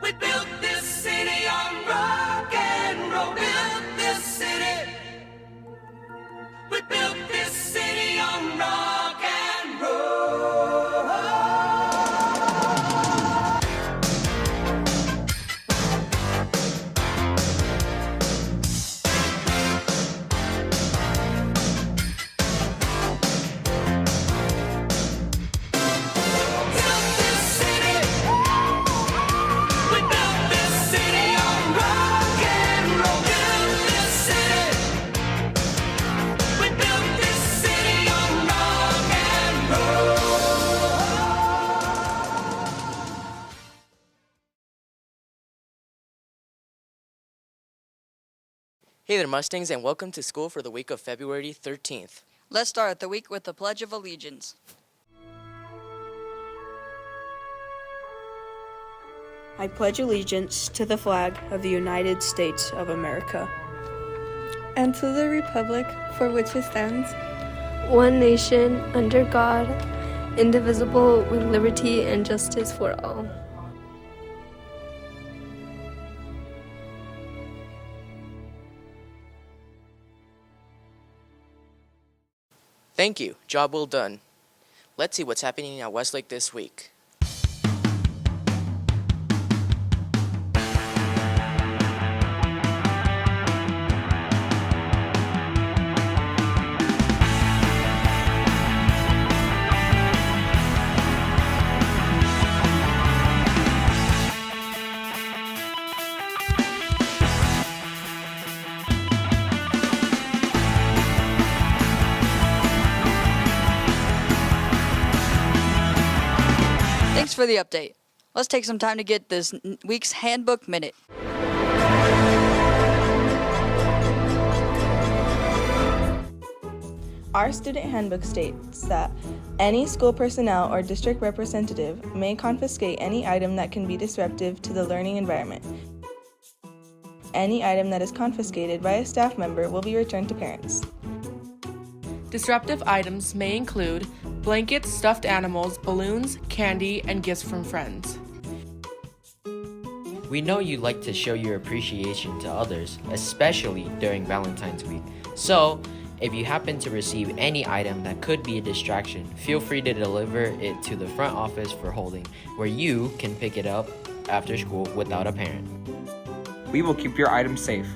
We built this city on rock and roll. Built this city. We built this city on rock and roll. Built this city. We built this city on rock and roll. Built this city. We built this city on rock and roll. Hey there, Mustangs, and welcome to school for the week of February 13th. Let's start the week with the Pledge of Allegiance. I pledge allegiance to the flag of the United States of America and to the republic for which it stands, one nation, under God, indivisible, with liberty and justice for all. Thank you. Job well done. Let's see what's happening at Westlake this week. Thanks for the update. Let's take some time to get this week's Handbook Minute. Our student handbook states that any school personnel or district representative may confiscate any item that can be disruptive to the learning environment. Any item that is confiscated by a staff member will be returned to parents. Disruptive items may include blankets, stuffed animals, balloons, candy, and gifts from friends. We know you like to show your appreciation to others, especially during Valentine's Week. So, if you happen to receive any item that could be a distraction, feel free to deliver it to the front office for holding, where you can pick it up after school without a parent. We will keep your items safe.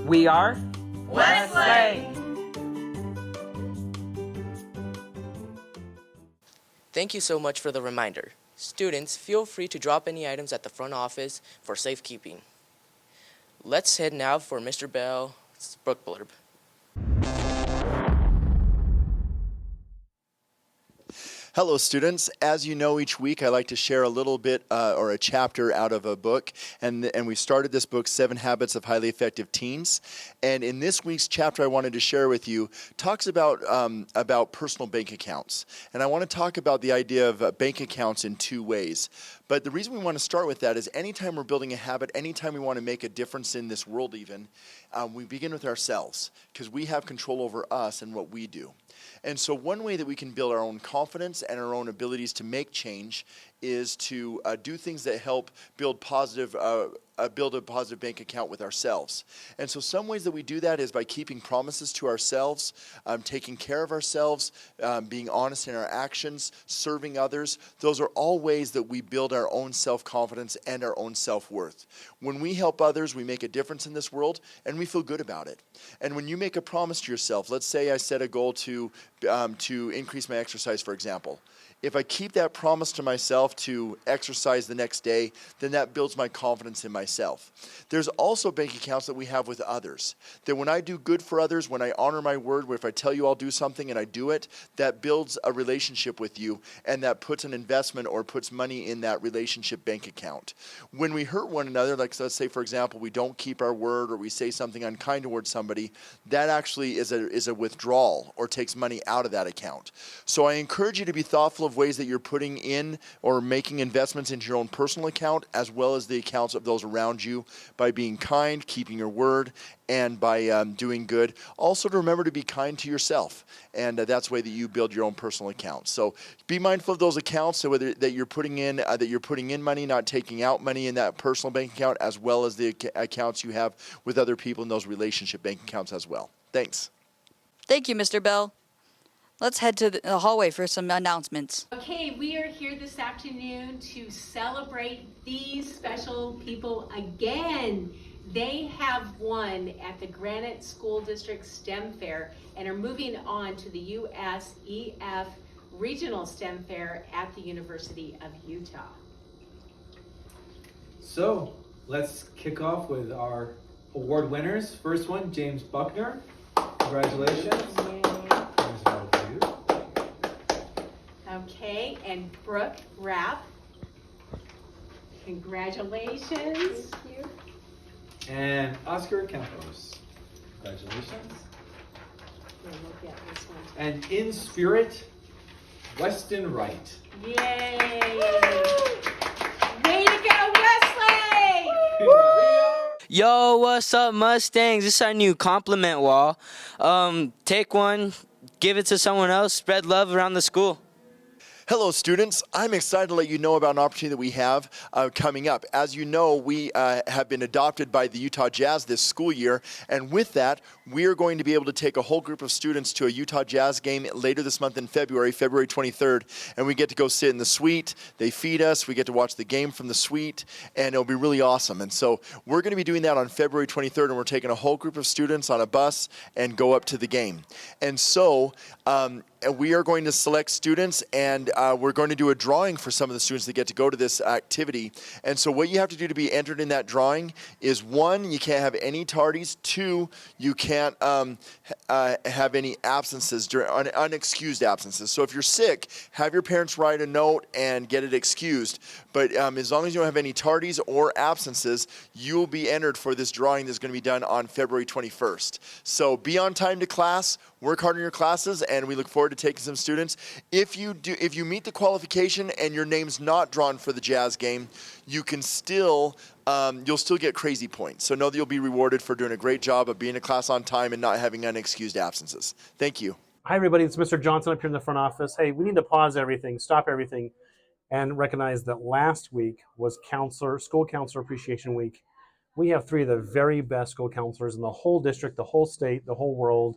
We are Westlake! Thank you so much for the reminder. Students, feel free to drop any items at the front office for safekeeping. Let's head now for Mr. Bell's book blurb. Hello students, as you know, each week I like to share a little bit or a chapter out of a book, and we started this book, 7 Habits of Highly Effective Teens, and in this week's chapter I wanted to share with you talks about personal bank accounts, and I want to talk about the idea of bank accounts in 2 ways. But the reason we want to start with that is anytime we're building a habit, anytime we want to make a difference in this world even, we begin with ourselves, because we have control over us and what we do. And so one way that we can build our own confidence and our own abilities to make change is to do things that help build a positive bank account with ourselves. And so some ways that we do that is by keeping promises to ourselves, taking care of ourselves, being honest in our actions, serving others. Those are all ways that we build our own self-confidence and our own self-worth. When we help others, we make a difference in this world, and we feel good about it. And when you make a promise to yourself, let's say I set a goal to increase my exercise, for example. If I keep that promise to myself to exercise the next day, then that builds my confidence in myself. There's also bank accounts that we have with others. That when I do good for others, when I honor my word, where if I tell you I'll do something and I do it, that builds a relationship with you, and that puts an investment or puts money in that relationship bank account. When we hurt one another, like let's say for example, we don't keep our word or we say something unkind towards somebody, that actually is a withdrawal or takes money out of that account. So I encourage you to be thoughtful of of ways that you're putting in or making investments into your own personal account as well as the accounts of those around you by being kind, keeping your word, and by doing good. Also to remember to be kind to yourself, and that's the way that you build your own personal account. So be mindful of those accounts, so whether that you're putting in money, not taking out money in that personal bank account, as well as the accounts you have with other people in those relationship bank accounts as well. Thanks. Thank you, Mr. Bell. Let's head to the hallway for some announcements. Okay, we are here this afternoon to celebrate these special people again. They have won at the Granite School District STEM Fair and are moving on to the USEF Regional STEM Fair at the University of Utah. So let's kick off with our award winners. First one, James Buckner. Congratulations. Okay, and Brooke Rapp. Congratulations. Thank you. And Oscar Campos. Congratulations. We'll look at this one. And in spirit, Weston Wright. Yay! Way to go, Wesley! Yo, what's up, Mustangs? This is our new compliment wall. Take one, give it to someone else, spread love around the school. Hello, students. I'm excited to let you know about an opportunity that we have coming up. As you know, we have been adopted by the Utah Jazz this school year, and with that, we are going to be able to take a whole group of students to a Utah Jazz game later this month in February 23rd, and we get to go sit in the suite. They feed us. We get to watch the game from the suite, and it'll be really awesome. And so we're going to be doing that on February 23rd, and we're taking a whole group of students on a bus and go up to the game. And so we are going to select students, and we're going to do a drawing for some of the students that get to go to this activity. And so what you have to do to be entered in that drawing is, 1, you can't have any tardies. 2, you can't have any absences, unexcused absences. So if you're sick, have your parents write a note and get it excused. But as long as you don't have any tardies or absences, you will be entered for this drawing that's going to be done on February 21st. So be on time to class, work hard in your classes, and we look forward to taking some students. If you meet the qualification and your name's not drawn for the Jazz game, you can still you'll still get crazy points. So know that you'll be rewarded for doing a great job of being in class on time and not having unexcused absences. Thank you. Hi, everybody. It's Mr. Johnson up here in the front office. Hey, we need to pause everything, stop everything, and recognize that last week was School Counselor Appreciation Week. We have 3 of the very best school counselors in the whole district, the whole state, the whole world.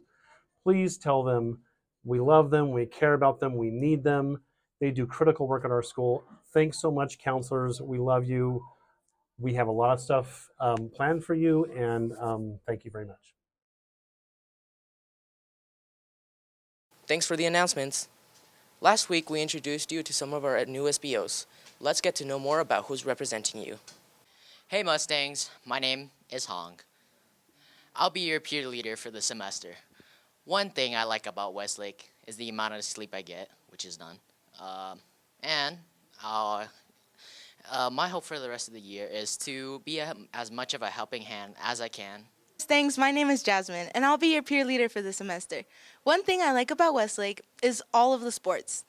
Please tell them we love them, we care about them, we need them. They do critical work at our school. Thanks so much, counselors. We love you. We have a lot of stuff planned for you, and thank you very much. Thanks for the announcements. Last week, we introduced you to some of our new SBOs. Let's get to know more about who's representing you. Hey Mustangs, my name is Hong. I'll be your peer leader for the semester. One thing I like about Westlake is the amount of sleep I get, which is none. My hope for the rest of the year is to be as much of a helping hand as I can. Thanks, my name is Jasmine, and I'll be your peer leader for the semester. One thing I like about Westlake is all of the sports.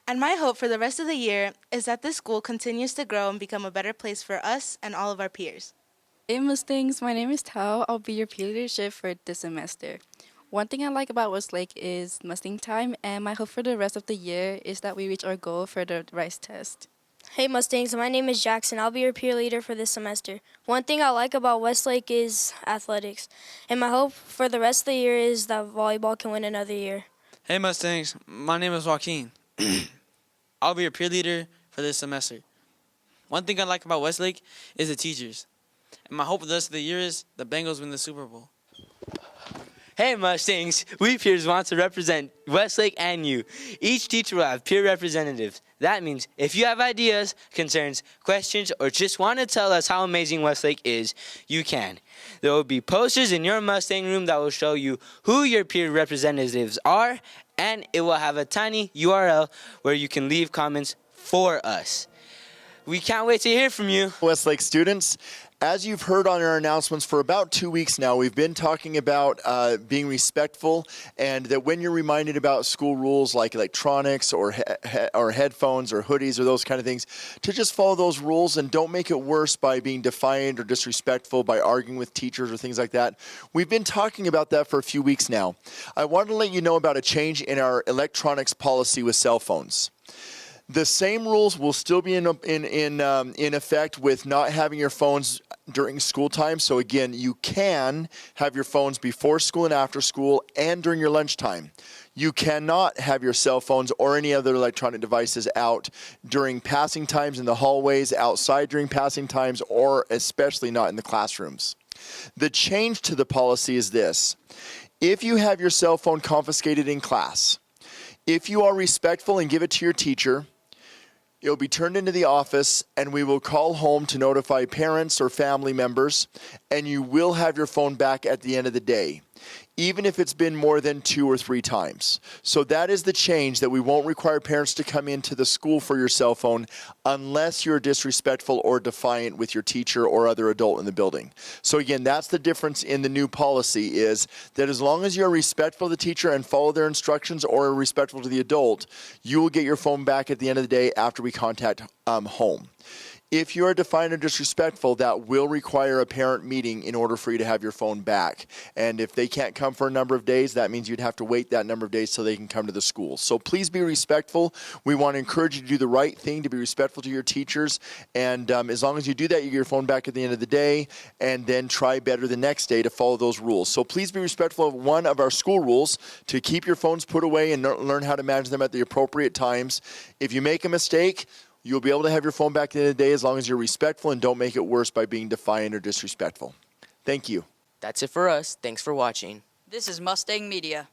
And my hope for the rest of the year is that this school continues to grow and become a better place for us and all of our peers. Hey Mustangs, my name is Tao. I'll be your peer leadership for this semester. One thing I like about Westlake is Mustang time, and my hope for the rest of the year is that we reach our goal for the RICE test. Hey Mustangs, my name is Jackson. I'll be your peer leader for this semester. One thing I like about Westlake is athletics, and my hope for the rest of the year is that volleyball can win another year. Hey Mustangs, my name is Joaquin. I'll be your peer leader for this semester. One thing I like about Westlake is the teachers, and my hope for the rest of the year is the Bengals win the Super Bowl. Hey Mustangs, we peers want to represent Westlake and you. Each teacher will have peer representatives. That means if you have ideas, concerns, questions, or just want to tell us how amazing Westlake is, you can. There will be posters in your Mustang room that will show you who your peer representatives are, and it will have a tiny URL where you can leave comments for us. We can't wait to hear from you. Westlake students, As you've heard on our announcements for about 2 weeks now, we've been talking about being respectful, and that when you're reminded about school rules like electronics or headphones or hoodies or those kind of things, to just follow those rules and don't make it worse by being defiant or disrespectful, by arguing with teachers or things like that. We've been talking about that for a few weeks now. I wanted to let you know about a change in our electronics policy with cell phones. The same rules will still be in effect with not having your phones during school time. So again, you can have your phones before school and after school and during your lunchtime. You cannot have your cell phones or any other electronic devices out during passing times in the hallways, outside during passing times, or especially not in the classrooms. The change to the policy is this. If you have your cell phone confiscated in class, if you are respectful and give it to your teacher, it'll be turned into the office, and we will call home to notify parents or family members, and you will have your phone back at the end of the day, even if it's been more than 2 or 3 times. So that is the change, that we won't require parents to come into the school for your cell phone unless you're disrespectful or defiant with your teacher or other adult in the building. So again, that's the difference in the new policy, is that as long as you're respectful of the teacher and follow their instructions, or are respectful to the adult, you will get your phone back at the end of the day after we contact home. If you are defiant or disrespectful, that will require a parent meeting in order for you to have your phone back. And if they can't come for a number of days, that means you'd have to wait that number of days so they can come to the school. So please be respectful. We want to encourage you to do the right thing, to be respectful to your teachers. And as long as you do that, you get your phone back at the end of the day, and then try better the next day to follow those rules. So please be respectful of one of our school rules, to keep your phones put away and learn how to manage them at the appropriate times. If you make a mistake, you'll be able to have your phone back at the end of the day as long as you're respectful and don't make it worse by being defiant or disrespectful. Thank you. That's it for us. Thanks for watching. This is Mustang Media.